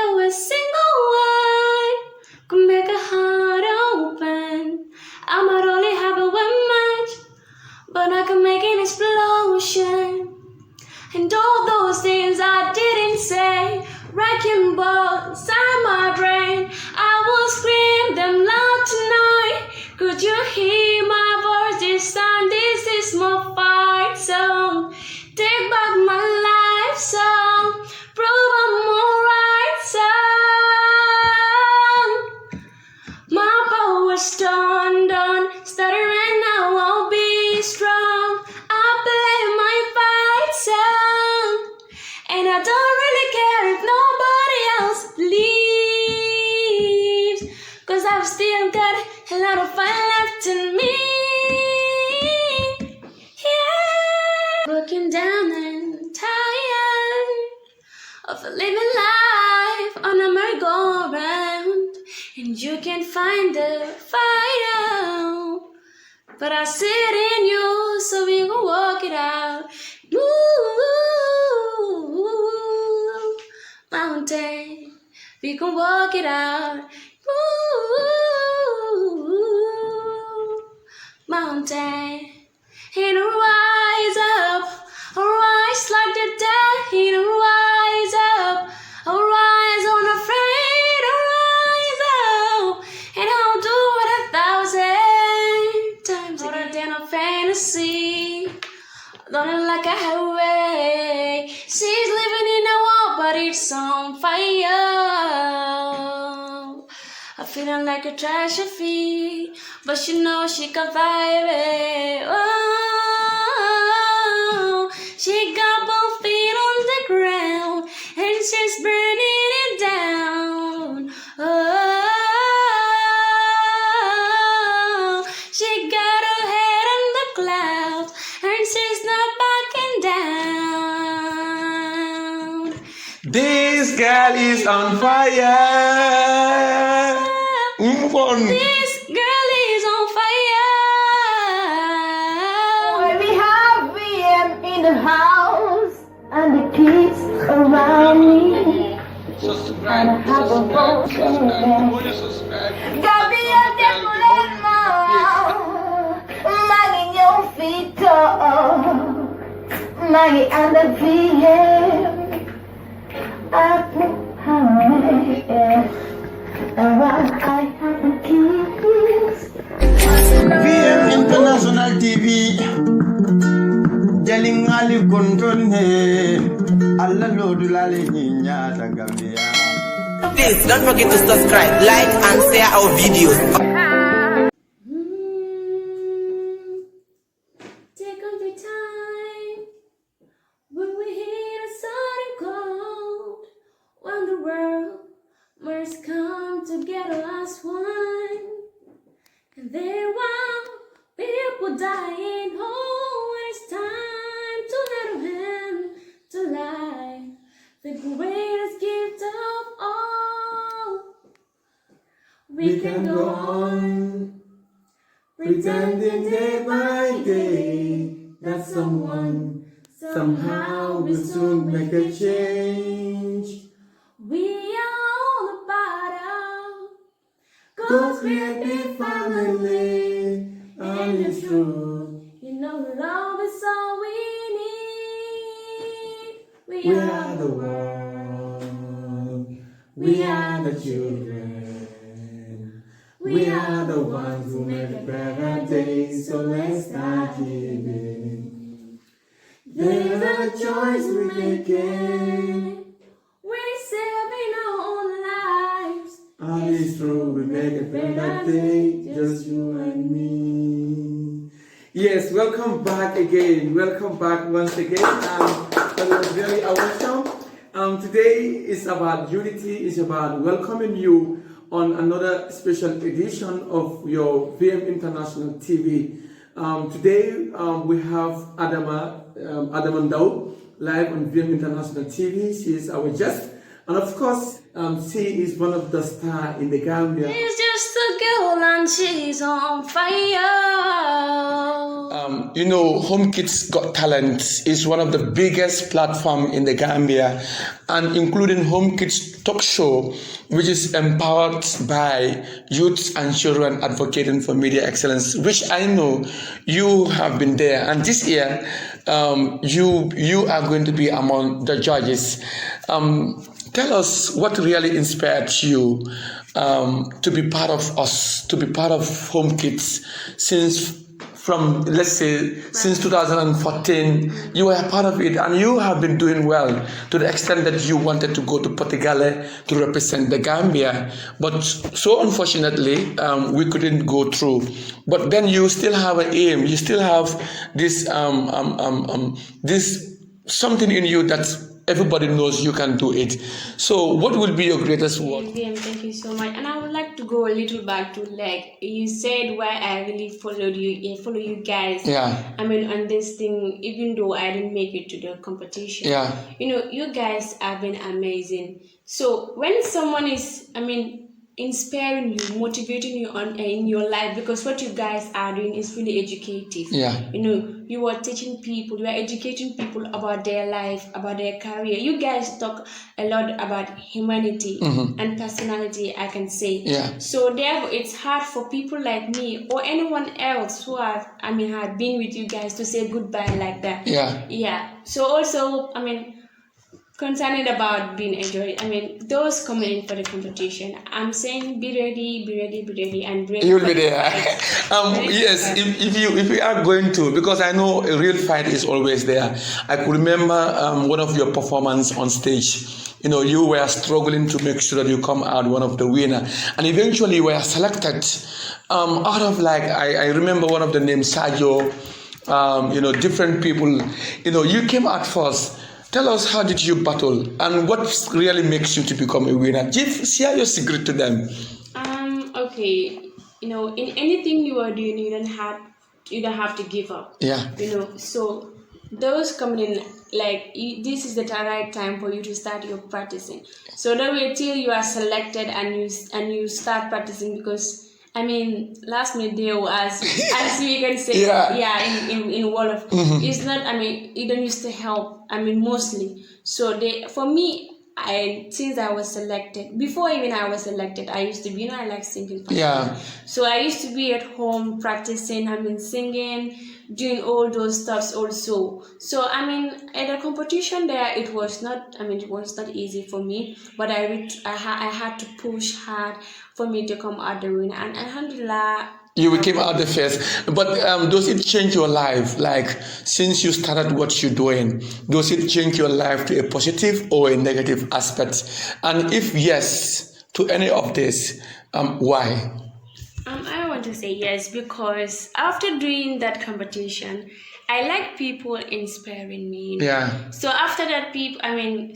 you a single word could make a heart open. I might only have a one much, but I can make an explosion. And all those things I didn't say, wrecking balls inside my brain, I will scream them loud tonight. Could you hear my voice this time? This is my fight song. Take back my life song. Prove I'm alright song. My power's done, stuttering now I'll be strong. I play my fight song, and I don't really care if nobody else believes, 'cause I've still got a lot of fun left in me. Yeah. Broken down and tired of living life on a merry-go-round, and you can't find the fight out, but I see it in you, so we gon' walk it out. Ooh, mountain, we gon' walk it out. Ooh, mountain, and rise up, rise like the dead, and rise up, rise unafraid, rise up, and I'll do it 1,000 times harder than a fantasy. Don't like a highway. She's living in a wall, but it's on fire. I'm feeling like a tragedy, but she knows she can fight it. Oh, she got both feet on the ground, and she's burning it down. Oh, she got her head in the clouds, and she's not backing down. This girl is on fire. This girl is on fire. When we have VM in the house and the kids around me, and I have a voice in Gambian, decollete Maggie, your feet up, Maggie and the VM. I put her around, I have the keys. VM International TV. Jaling ali kontone. Allah lodu lale nyata Gambia. Please don't forget to subscribe, like and share our videos. Take on the time when we hit a sudden cold, when the world must come together as one, and there while people dying, oh, it's time to let them in to life, the greatest gift of all. We can go on pretending day by day that someone somehow will soon make a change. We are all about God's created family, and it's true. You know, love is all we need. We are the world. We are the children. We are the ones who make a better day, so let's start giving. There's a choice we're making. We're saving our own lives. All is true, we make a better day, just you and me. Yes, welcome back again. Welcome back once again. That was really awesome. Today is about unity. It's about welcoming you on another special edition of your VM International TV. Today we have Adama Ndow live on VM International TV. She is our guest, and of course, she is one of the stars in the Gambia. It's just just a girl and she's on fire. You know, Home Kids Got Talent is one of the biggest platforms in the Gambia, and including Home Kids Talk Show, which is empowered by youths and children advocating for media excellence, which I know you have been there. And this year, you are going to be among the judges. Tell us what really inspired you to be part of us, to be part of Home Kids from, let's say, since 2014, you were a part of it, and you have been doing well to the extent that you wanted to go to Portugal to represent the Gambia. But so unfortunately, we couldn't go through. But then you still have an aim. You still have this this something in you that everybody knows you can do it. So what will be your greatest work? Thank you so much. And I would like to go a little back to, like, you said why I really follow you guys. Yeah. I mean, on this thing, even though I didn't make it to the competition. Yeah. You know, you guys have been amazing. So when someone is, I mean, inspiring you, motivating you on in your life, because what you guys are doing is really educative. Yeah. You know, you are teaching people, you are educating people about their life, about their career. You guys talk a lot about humanity and personality, I can say. Yeah. So therefore, it's hard for people like me or anyone else who have been with you guys to say goodbye like that. Yeah. Yeah. So also, concerning about being enjoyed, those coming in for the competition, I'm saying be ready, and ready. You'll be there. Yes, if you are going to, because I know a real fight is always there. I could remember one of your performance on stage. You know, you were struggling to make sure that you come out one of the winner, and eventually you were selected. Out of, like, I remember one of the names, Sergio. You know, different people. You know, you came out first. Tell us, how did you battle, and what really makes you to become a winner? Share your secret to them. Okay, you know, in anything you are doing, you don't have to give up. Yeah. You know, so those coming in, like, this is the right time for you to start your practicing. So don't wait till you are selected and you start practicing, because last minute there was, as we can say, in Wolof, it's not, it don't used to help, mostly. So for me, since I was selected, before even I was selected, I used to be, I like singing. Yeah. So I used to be at home practicing, singing, doing all those stuffs also. So at the competition there, it was not easy for me, but I had to push hard for me to come out the winner, and alhamdulillah. You became out the first. But does it change your life? Like, since you started what you're doing, does it change your life to a positive or a negative aspect? And if yes, to any of this, why? I want to say yes, because after doing that competition, I like people inspiring me. Yeah. So after that,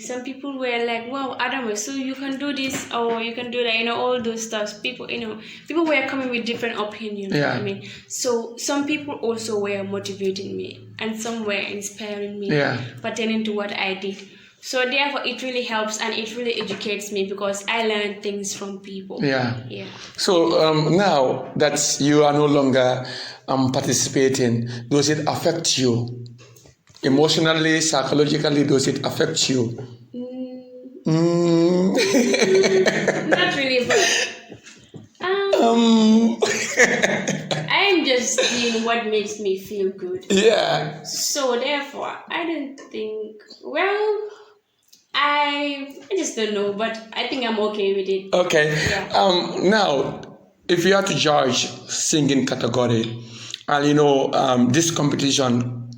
some people were like, "Wow, Adama, so you can do this or you can do that." All those stuff. People were coming with different opinions. Yeah. So some people also were motivating me, and some were inspiring me. Yeah. Pertaining to what I did. So therefore, it really helps and it really educates me, because I learn things from people. Yeah. Yeah. So now that you are no longer participating, does it affect you emotionally, psychologically? Does it affect you? Not really, but I'm just doing what makes me feel good. Yeah. So therefore, I don't think. Well, I just don't know, but I think I'm okay with it. Okay. Yeah. Now, if you are to judge singing category, and this competition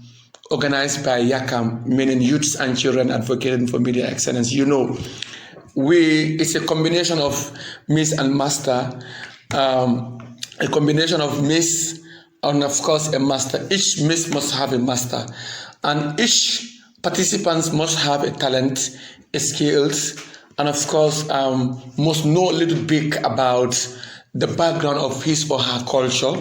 organized by YACAM, meaning Youths and Children Advocating for Media Excellence, it's a combination of Miss and Master, a combination of Miss and of course a Master. Each Miss must have a Master, and each participants must have a talent, a skills, and of course must know a little bit about the background of his or her culture,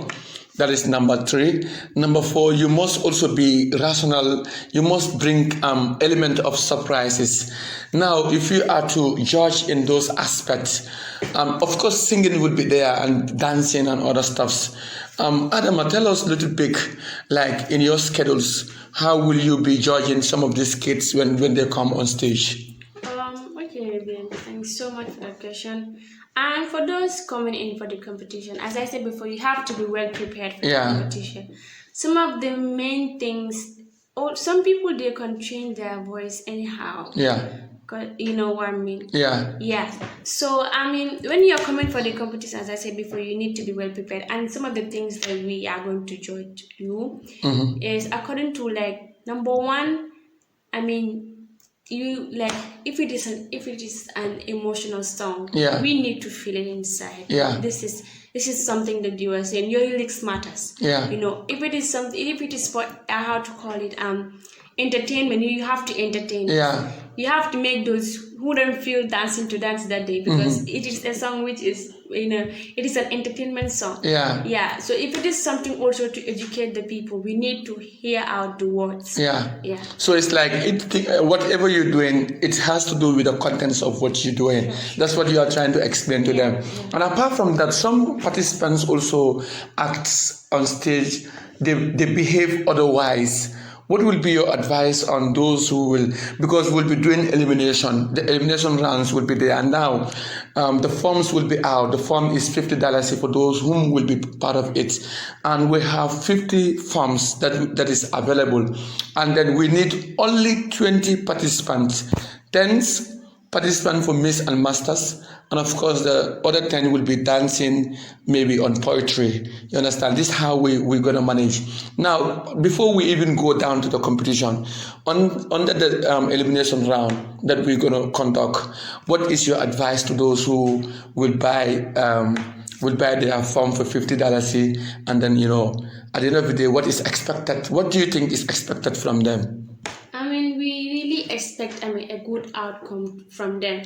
That is number 3. Number 4, you must also be rational. You must bring element of surprises. Now, if you are to judge in those aspects, of course, singing will be there and dancing and other stuffs. Adama, tell us a little bit, like in your schedules, how will you be judging some of these kids when they come on stage? Okay, Gambian, thanks so much for that question. And for those coming in for the competition, as I said before, you have to be well prepared for the competition. Some of the main things, or some people, they can change their voice anyhow. You know what I mean? Yeah. So, I mean, when you're coming for the competition, as I said before, you need to be well prepared. And some of the things that we are going to judge you is according to, like, number 1, I mean, you, like, if it is an emotional song, we need to feel it inside. This is something that you are saying. Your lyrics matters. You know, if it is for how to call it entertainment, you have to entertain. You have to make those who don't feel dancing to dance that day, because it is a song which is, you know, it is an entertainment song. So if it is something also to educate the people, we need to hear out the words. So it's like whatever you're doing, it has to do with the contents of what you're doing. That's what you are trying to explain to them. And apart from that, some participants also act on stage, they behave otherwise. What will be your advice on those who will, because we'll be doing elimination, the elimination rounds will be there, and now the forms will be out. The form is $50 for those whom will be part of it, and we have 50 forms that is available, and then we need only 20 participants, 10 participants for Miss and Masters, and of course the other 10 will be dancing, maybe on poetry. You understand? This is how we're going to manage. Now, before we even go down to the competition, under the elimination round that we're going to conduct, what is your advice to those who will buy their form for $50, and then, you know, at the end of the day, what is expected? What do you think is expected from them? I mean, we really expect, a good outcome from them.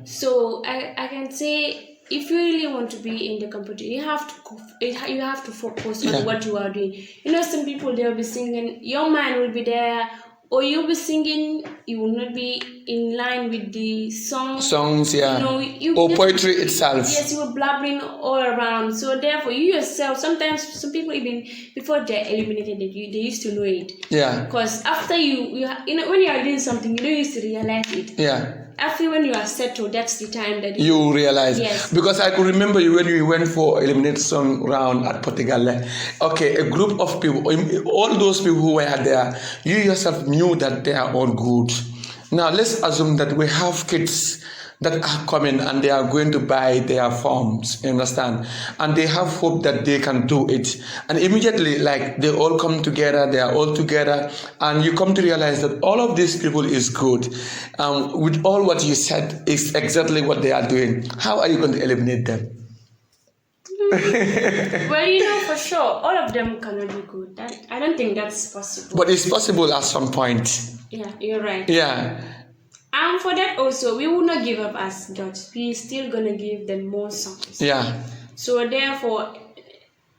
So I can say, if you really want to be in the competition, you have to focus on what you are doing. You know, some people, they'll be singing, your mind will be there, or you'll be singing, you will not be in line with the songs. You know, or poetry itself. Yes, you were blabbering all around. So therefore, you yourself, sometimes some people, even before they're eliminated, they used to know it. Because after you know, when you are doing something, you don't used to realize it. After when you are settled, that's the time that you realize. Because I could remember you when we went for elimination round at Portugal. Okay, a group of people, all those people who were there, you yourself knew that they are all good. Now let's assume that we have kids that are coming and they are going to buy their forms, you understand? And they have hope that they can do it. And immediately, like, they all come together, they are all together, and you come to realize that all of these people is good. With all what you said is exactly what they are doing. How are you going to eliminate them? Well, you know, for sure, all of them cannot be good. I don't think that's possible. But it's possible at some point. Yeah, you're right. And for that also, we will not give up as judges. We're still gonna give them more songs. So therefore,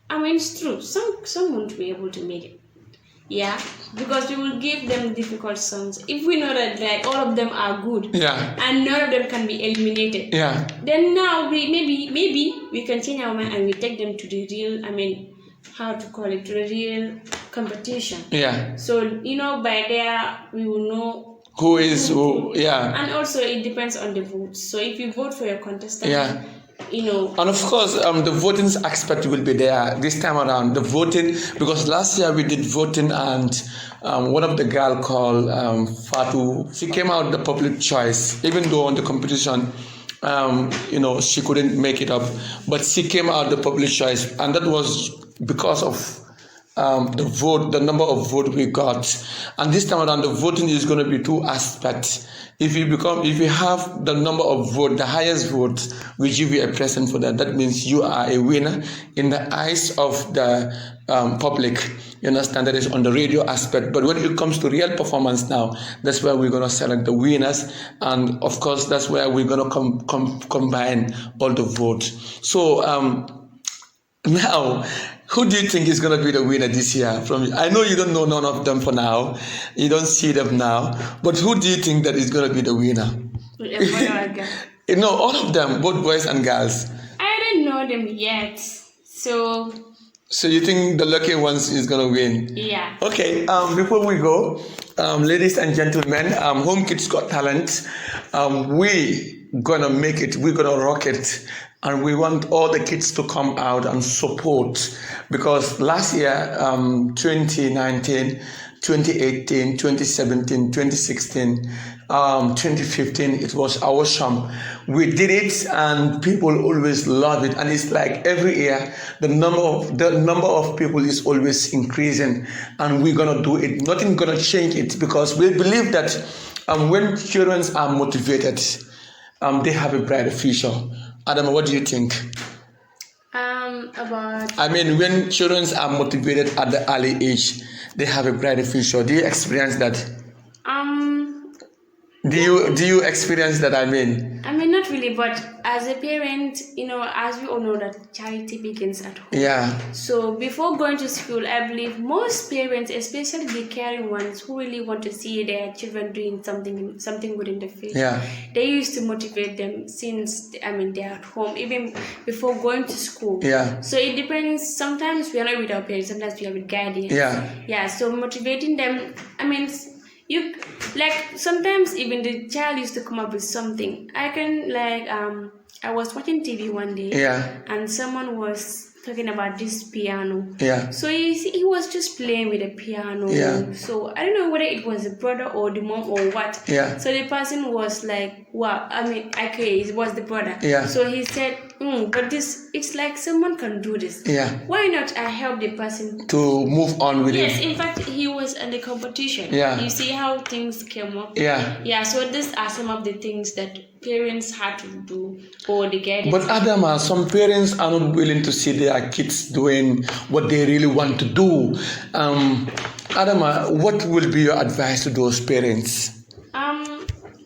I mean, it's true. Some won't be able to make it. Because we will give them difficult songs. If we know that, like, all of them are good, and none of them can be eliminated, then now maybe we can change our mind and we take them to the real, to the real competition. So, you know, by there we will know who is who. And also it depends on the votes. So if you vote for your contestant, you know. And of course, the voting aspect will be there this time around. The voting, because last year we did voting, and one of the girl called Fatu, she came out the public choice, even though on the competition, you know, she couldn't make it up, but she came out the public choice, and that was because of the number of votes we got. And this time around, the voting is going to be 2 aspects. If you have the number of votes, the highest vote, we give you a present for that. That means you are a winner in the eyes of the public. You understand? That is on the radio aspect. But when it comes to real performance now, that's where we're going to select the winners. And of course, that's where we're going to combine all the votes. So, Now, who do you think is going to be the winner this year? I know you don't know none of them for now. You don't see them now. But who do you think that is going to be the winner? No, all of them, both boys and girls. I don't know them yet. So you think the lucky ones is going to win? Yeah. Okay, before we go, ladies and gentlemen, Home Kids Got Talent, we going to make it. We're going to rock it. And we want all the kids to come out and support, because last year, 2019, 2018, 2017, 2016, 2015, it was awesome. We did it and people always love it. And it's like every year, the number of people is always increasing, and we're going to do it. Nothing going to change it, because we believe that when children are motivated, they have a brighter future. Adama, what do you think? When children are motivated at the early age, they have a brighter future. Do you experience that? Do you experience that? Not really, but as a parent, as we all know that charity begins at home. Yeah. So before going to school, I believe most parents, especially the caring ones who really want to see their children doing something good in the future, yeah, they used to motivate them since they're at home, even before going to school. Yeah. So it depends. Sometimes we are not with our parents, sometimes we are with guardians. Yeah. Yeah. So motivating them, you sometimes even the child used to come up with something. I was watching TV one day, yeah, and someone was talking about this piano. Yeah. So he was just playing with the piano. Yeah. So I don't know whether it was the brother or the mom or what. Yeah. So the person was like, wow, okay, it was the brother. Yeah. So he said, but it's like someone can do this. Yeah. Why not I help the person to move on with it? Yes, in fact, he was in the competition. Yeah. You see how things came up? Yeah. Yeah, so these are some of the things that parents had to do or the guidance. But Adama, some parents are not willing to see their kids doing what they really want to do. Adama, what will be your advice to those parents?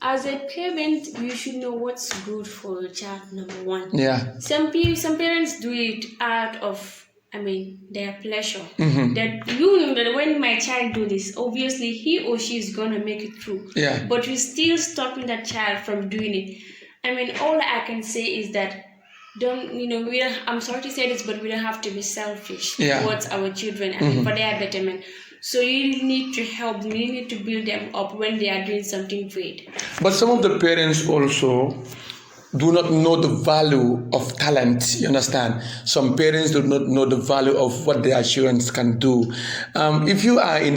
As a parent, you should know what's good for your child, number one. Yeah. Some parents do it out of their pleasure. Mm-hmm. That you know that when my child do this, obviously he or she is gonna make it through. Yeah. But we're still stopping that child from doing it. All I can say is that I'm sorry to say this, but we don't have to be selfish towards our children for their betterment. So you need to help them, you need to build them up when they are doing something great. But some of the parents also do not know the value of talent, you understand? Some parents do not know the value of what their children can do. If you are in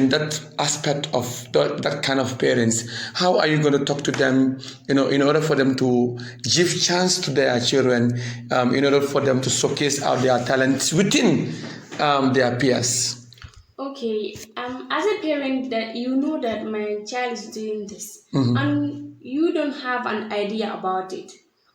that aspect of that kind of parents, how are you going to talk to them, in order for them to give chance to their children, in order for them to showcase out their talents within their peers? Okay, as a parent, that you know that my child is doing this, and you don't have an idea about it,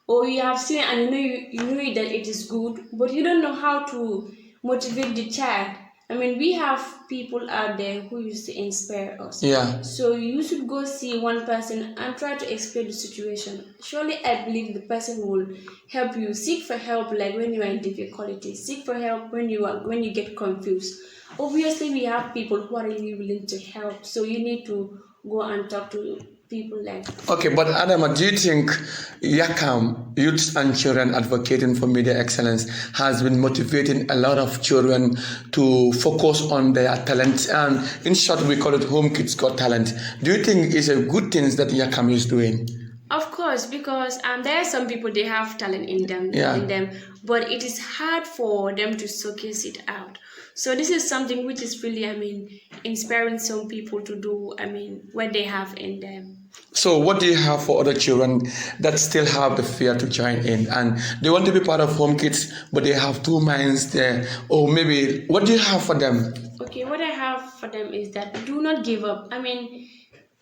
or you have seen and you know that it is good, but you don't know how to motivate the child. We have people out there who used to inspire us. Yeah. So you should go see one person and try to explain the situation. Surely I believe the person will help you. Seek for help, like when you are in difficulty. Seek for help when you get confused. Obviously, we have people who are really willing to help. So you need to go and talk to people like. Okay, but Adama, do you think YACAM, Youth and Children Advocating for Media Excellence, has been motivating a lot of children to focus on their talent? And in short, we call it Home Kids Got Talent. Do you think it's a good thing that YACAM is doing? Of course, because there are some people, they have talent in them, but it is hard for them to showcase it out. So this is something which is really, inspiring some people to do, what they have in them. So what do you have for other children that still have the fear to join in and they want to be part of Home Kids, but they have two minds there? Or maybe, what do you have for them? Okay, what I have for them is that do not give up.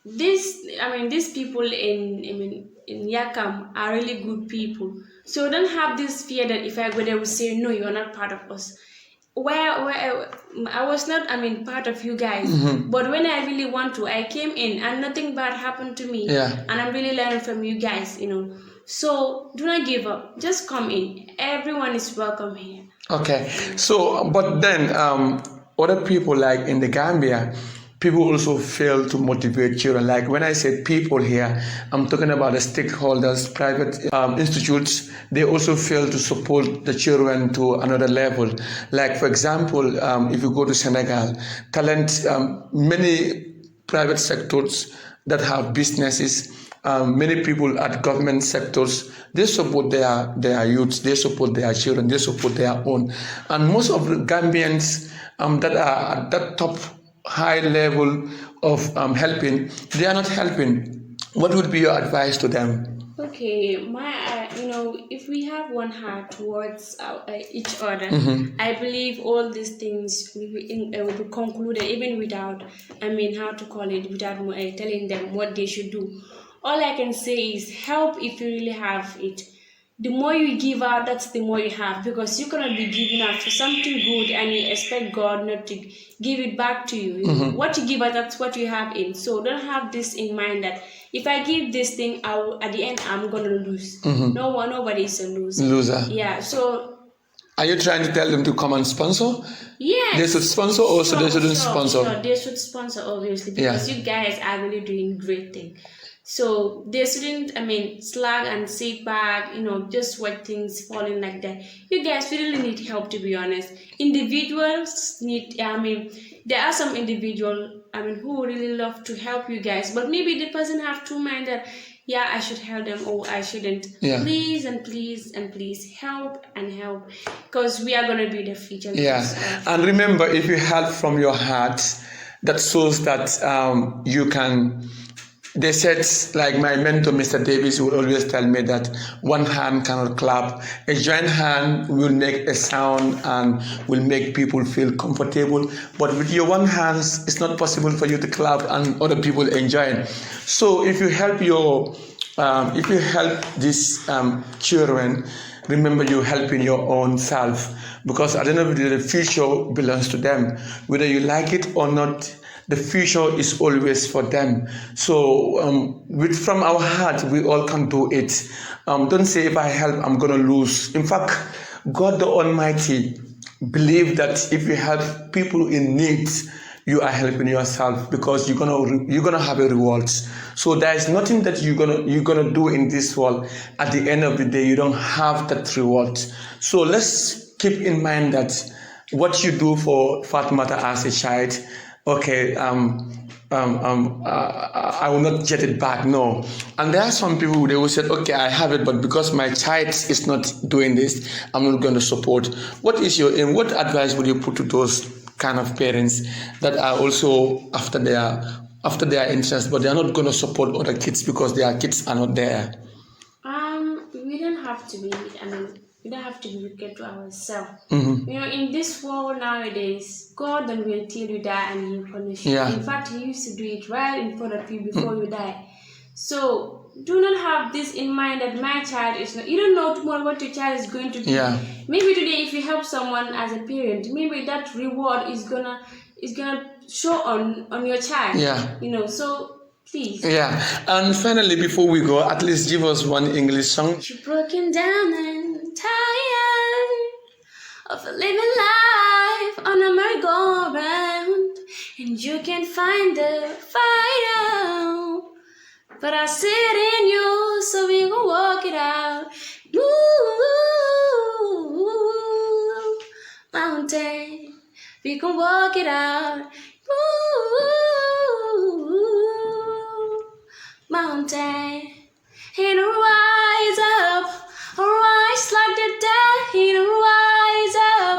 These people in YACAM are really good people. So don't have this fear that if I go, they will say, no, you are not part of us. Where I was not, part of you guys. But when I really want to, I came in and nothing bad happened to me. Yeah. And I'm really learning from you guys, So do not give up. Just come in. Everyone is welcome here. Okay, so but then other people like in the Gambia, people also fail to motivate children. Like when I say people here, I'm talking about the stakeholders, private institutes. They also fail to support the children to another level. Like for example, if you go to Senegal, talent, many private sectors that have businesses. Many people at government sectors, they support their youths, they support their children, they support their own. And most of the Gambians that are at that top high level of helping, they are not helping. What would be your advice to them? Okay, if we have one heart towards each other, I believe all these things will be concluded even without, how to call it, without telling them what they should do. All I can say is help if you really have it. The more you give out, that's the more you have, because you cannot be giving out for something good and you expect God not to give it back to you. What you give out, that's what you have in. So don't have this in mind that if I give this thing, at the end I'm gonna lose. Nobody is a loser. Yeah. So are you trying to tell them to come and sponsor? Yes. They should sponsor, or they shouldn't sponsor? Sure, they should sponsor, obviously, because you guys are really doing great things. So they shouldn't, slag and sit back, just watch things falling like that. You guys really need help, to be honest. Individuals need, there are some individuals, who really love to help you guys, but maybe the person have two minds that, yeah, I should help them or I shouldn't. Yeah. Please and please and please help and help, because we are going to be the future. Yeah, and remember, if you help from your heart, that shows that you can. They said, like my mentor, Mr. Davis, would always tell me that one hand cannot clap. A joint hand will make a sound and will make people feel comfortable. But with your one hand, it's not possible for you to clap and other people enjoy it. So if you help these children, remember you're helping your own self, because at the end of the day, the future belongs to them. Whether you like it or not, the future is always for them. So from our heart, we all can do it. Don't say, if I help, I'm going to lose. In fact, God the Almighty believe that if you help people in need, you are helping yourself, because you're gonna have a reward. So there is nothing that you're gonna do in this world. At the end of the day, you don't have that reward. So let's keep in mind that what you do for Fatmata as a child, okay, I will not get it back. No. And there are some people who they will say, okay, I have it, but because my child is not doing this, I'm not going to support. What is your aim? What advice would you put to those kind of parents that are also after their interest, but they are not going to support other kids because their kids are not there? We don't have to be. We don't have to be wicked to ourselves. In this world nowadays, God don't wait till you die and He punish you. In fact, He used to do it right in front of you before you die. So do not have this in mind that my child is not. You don't know tomorrow what your child is going to do. Maybe today, if you help someone as a parent, maybe that reward is gonna show on your child. So please. And finally, before we go, at least give us one English song. You're broken down and tired of living life on a merry-go-round, and you can't find the fight out. But I see it in you, so we gon' walk it out. Ooh, mountain, we gon' walk it out. Ooh, mountain, and rise up, rise like the dead, and rise up,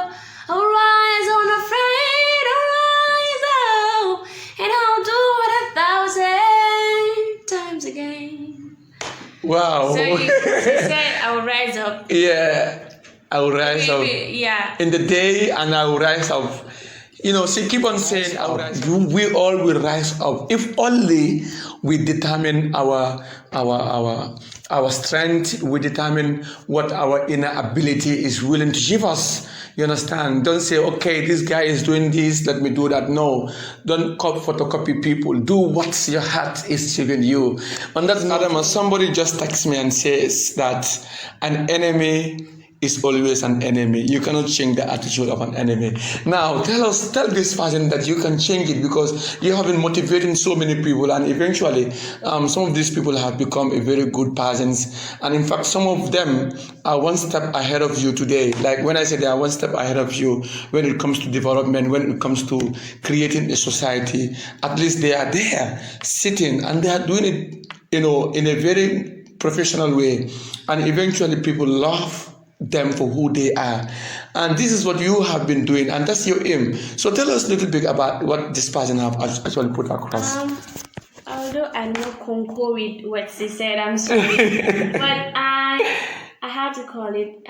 rise unafraid, rise up, and I'll do it 1,000 times again. Wow. So you said I will rise up. I will rise up in the day, and I will rise up. She keep on saying, we all will rise up. If only we determine our strength, we determine what our inner ability is willing to give us. You understand? Don't say, okay, this guy is doing this, let me do that. No, don't photocopy people. Do what your heart is telling you. And that's Adama. Somebody just texts me and says that an enemy is always an enemy. You cannot change the attitude of an enemy. Now, tell this person that you can change it, because you have been motivating so many people, and eventually, some of these people have become a very good persons. And in fact, some of them are one step ahead of you today. Like when I say they are one step ahead of you when it comes to development, when it comes to creating a society, at least they are there sitting and they are doing it, in a very professional way. And eventually, people love them for who they are, and this is what you have been doing, and that's your aim. So tell us a little bit about what this person have actually put across. Although I don't concur with what she said, I'm sorry, but I had to call it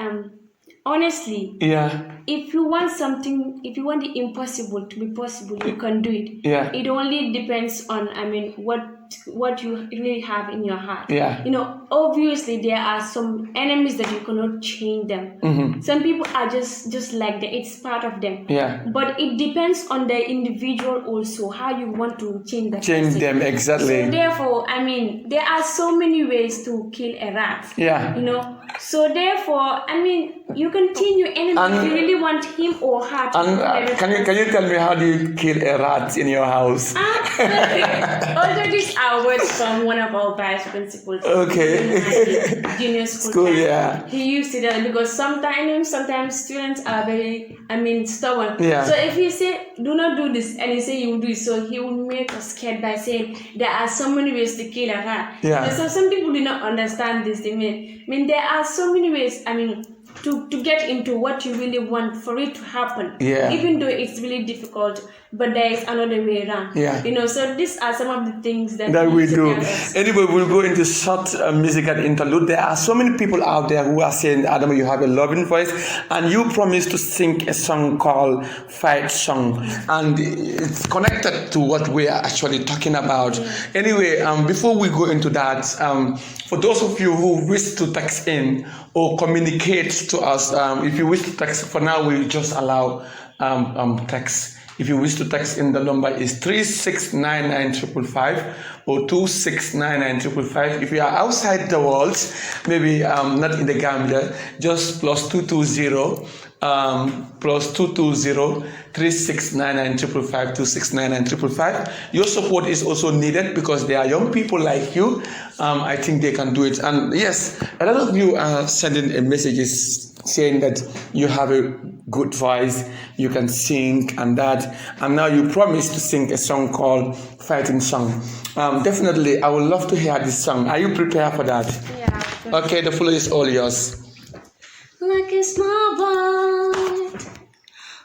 honestly. Yeah. If you want something, if you want the impossible to be possible, you can do it. Yeah. It only depends on, what you really have in your heart. Yeah. Obviously there are some enemies that you cannot change them. Mm-hmm. Some people are just like that. It's part of them. Yeah. But it depends on the individual also, how you want to change that Change person. them, exactly. So therefore, there are so many ways to kill a rat. Yeah. So therefore, you can change your enemy if you really want him or her to. And can you tell me, how do you kill a rat in your house? Also, these are words from one of our vice principals. Okay. In junior school. Yeah. He used to that because sometimes students are very, stubborn. Yeah. So if he say, do not do this, and he say you will do it, so he will make us scared by saying there are so many ways to kill a rat. Yeah. So some people do not understand this. They mean there are so many ways, to get into what you really want for it to happen. Yeah. Even though it's really difficult, but there is another way around. Yeah. So these are some of the things that we do. us. Anyway, we'll go into short musical interlude. There are so many people out there who are saying, Adama, you have a loving voice, and you promised to sing a song called Fight Song, and it's connected to what we are actually talking about. Yeah. Anyway, before we go into that, for those of you who wish to text in or communicate to us, if you wish to text, for now we just allow text. If you wish to text in, the number is 369955 or 269955. If you are outside the world, maybe not in the Gambia, just +220 +220 369955 269955. Your support is also needed because there are young people like you. I think they can do it. And yes, a lot of you are sending messages saying that you have a good voice, you can sing and that, and now you promise to sing a song called Fighting Song. Definitely, I would love to hear this song. Are you prepared for that? Yeah. Okay, the floor is all yours. Like a small boat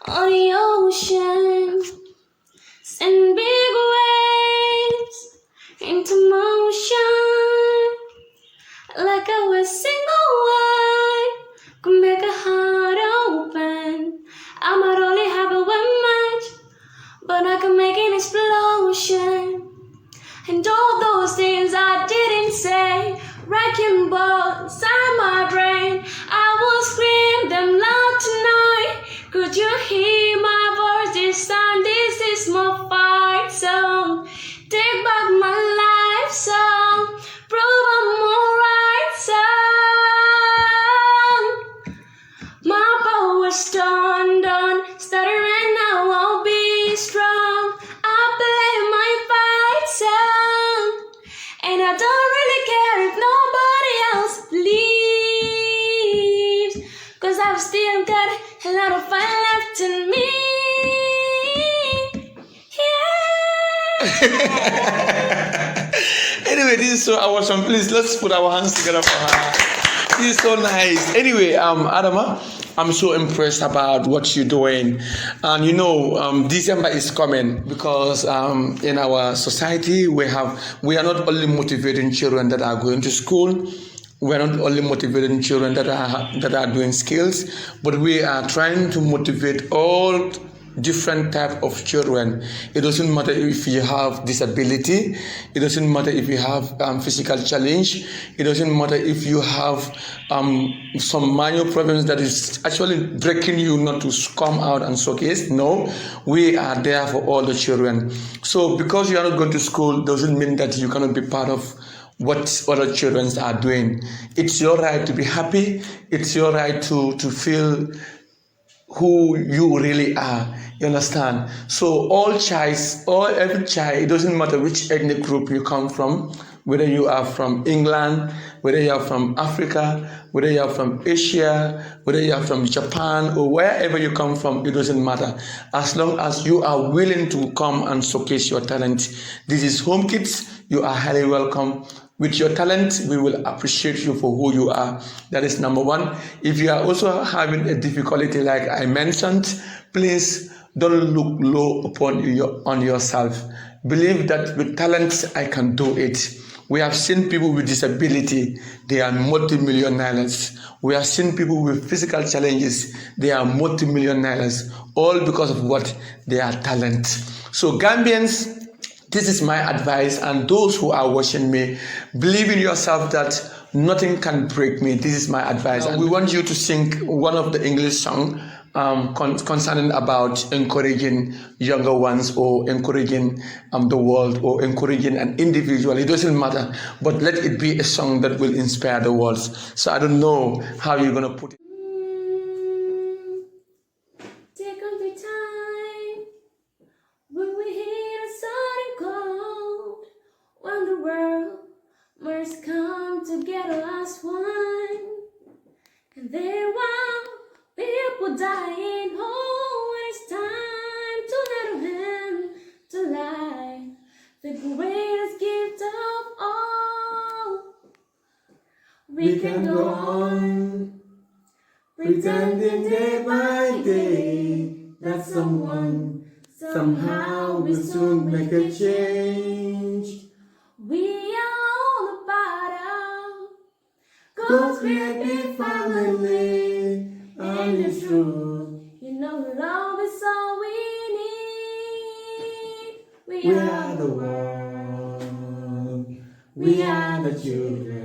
on the ocean, send big waves into motion. Like a single word could make a heart open. I might only have a one match, but I can make an explosion. And all those things I didn't say, wrecking balls inside my brain, I will scream them loud tonight. Could you hear my voice this time? This is my fight song. Take back my life song. Prove I'm alright song. My power's turned on, stuttering now I'll be strong. I play my fight song, and I don't really care if nobody else believes, 'cause I've still got a lot of fire left in me. Yeah. Anyway, this is so awesome. Please, let's put our hands together for her. This is so nice. Anyway, Adama, I'm so impressed about what you're doing. And December is coming because in our society we are not only motivating children that are going to school, we are not only motivating children that are doing skills, but we are trying to motivate all different type of children. It doesn't matter if you have disability. It doesn't matter if you have physical challenge. It doesn't matter if you have some minor problems that is actually breaking you not to come out and showcase. No, we are there for all the children. So because you are not going to school doesn't mean that you cannot be part of what other children are doing. It's your right to be happy. It's your right to feel who you really are. You understand? So every child, it doesn't matter which ethnic group you come from, whether you are from England, whether you are from Africa, whether you are from Asia, whether you are from Japan, or wherever you come from, it doesn't matter. As long as you are willing to come and showcase your talent. This is Home Kids. You are highly welcome. With your talent, we will appreciate you for who you are. That is number one. If you are also having a difficulty like I mentioned, please don't look low on yourself. Believe that with talent, I can do it. We have seen people with disability, they are multimillionaires. We have seen people with physical challenges, they are multimillionaires, all because of what? Their talent. So Gambians, this is my advice, and those who are watching me, believe in yourself that nothing can break me. This is my advice. And we want you to sing one of the English songs concerning about encouraging younger ones or encouraging the world or encouraging an individual. It doesn't matter, but let it be a song that will inspire the world. So I don't know how you're going to put it. Take on the time when we hit a sudden cold, when the world must come together as one, and there were people dying. Oh, when it's time to let them to life, the greatest gift of all. We can go on pretending day by day that somehow will soon make a change. We are all about God's creative family, and it's true. You know, love is all we need. We are the world. We are the children.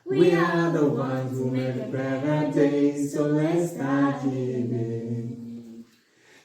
We are the ones who make a better day, so let's start living.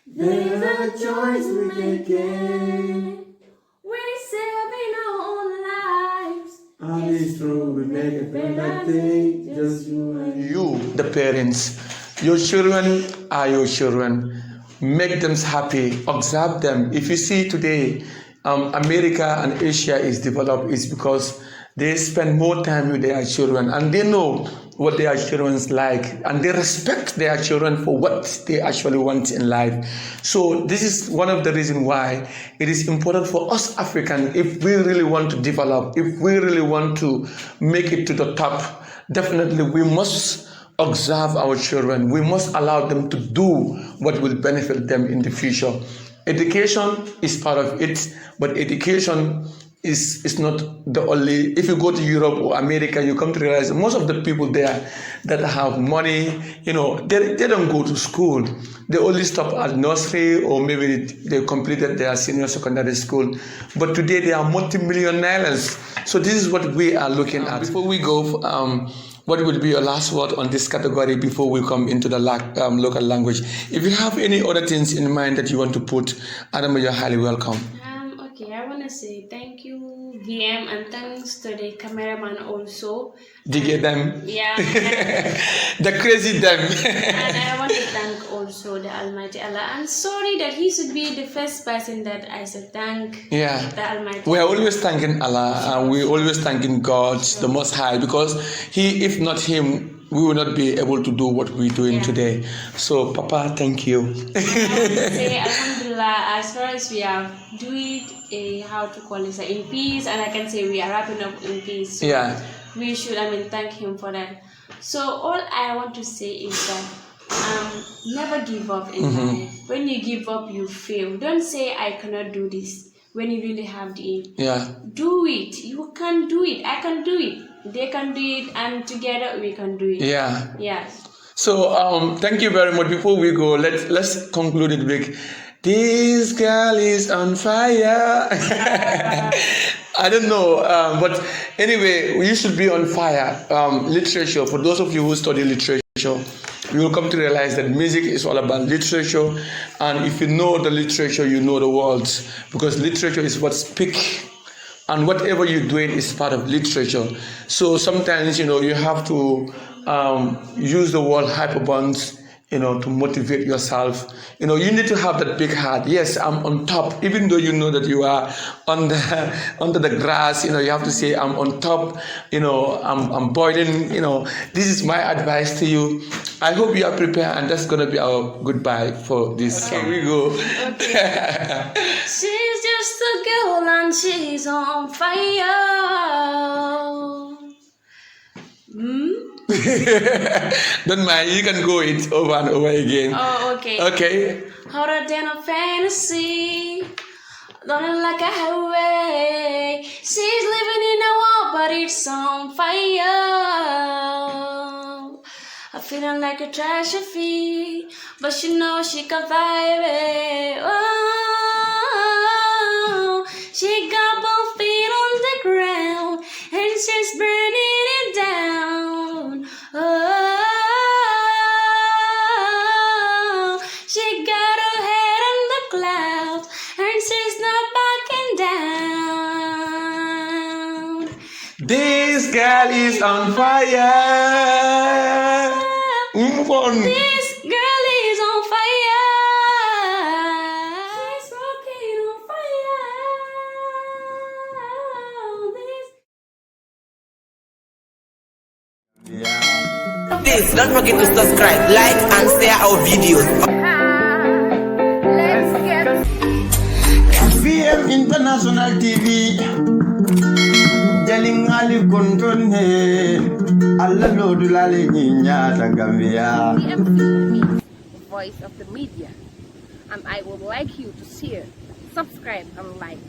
There's a choice we're making. We're saving our own lives. And it's true, we make a better day, just you and you, the parents. Your children are your children. Make them happy, observe them. If you see today, America and Asia is developed, it's because they spend more time with their children and they know what their children's like, and they respect their children for what they actually want in life. So this is one of the reasons why it is important for us Africans, if we really want to develop, if we really want to make it to the top, definitely we must observe our children. We must allow them to do what will benefit them in the future. Education is part of it, but education is not the only. If you go to Europe or America, you come to realize most of the people there that have money, they don't go to school. They only stop at nursery, or maybe they completed their senior secondary school. But today they are multimillionaires. So this is what we are looking at. Before we go, what will be your last word on this category before we come into the local language? If you have any other things in mind that you want to put, Adama, you're highly welcome. Okay, I want to say thank you, VM, and thanks to the cameraman also. Dig them. Yeah. The crazy them. And I want to thank also the Almighty Allah. I'm sorry that he should be the first person that I should thank. Yeah. The Almighty We are always thanking Allah, and we're always thanking God, the Most High, because if not Him, we will not be able to do what we're doing today. So, Papa, thank you. I want to say, Alhamdulillah, as far as we are doing in peace, and I can say we are wrapping up in peace. So yeah. We should, thank Him for that. So, all I want to say is that never give up in life. When you give up, you fail. Don't say, I cannot do this, when you really have the aim. Yeah. Do it. You can do it. I can do it. They can do it, and together we can do it. Yeah. Yes. So thank you very much. Before we go, let's conclude it with this girl is on fire. I don't know, but anyway, you should be on fire. Literature, for those of you who study literature, you will come to realize that music is all about literature, and if you know the literature, you know the words, because literature is what speaks. And whatever you're doing is part of literature. So sometimes, you have to use the word hyperbons, to motivate yourself. You need to have that big heart. Yes, I'm on top. Even though you know that you are under the grass, you have to say, I'm on top, I'm boiling, This is my advice to you. I hope you are prepared, and that's going to be our goodbye for this. Okay. Here we go. Okay. She's just a girl and she's on fire. Don't mind, you can go it over and over again. Oh, okay. Okay. Harder than a fantasy, running like a highway. She's living in a wall, but it's on fire. I'm feeling like a tragedy, but she knows she can fight it. Oh, she got both feet on the ground, and she's burning it down. Oh, she got her head in the clouds, and she's not backing down. This girl is on fire. Move on. This girl is on fire. She's walking on fire. Please don't forget to subscribe, like and share our videos. Let's get VM International TV. Jaling ali kontrol he. Allah lodulale nyinya ta Gambia. voice of the media, and I would like you to share, subscribe, and like.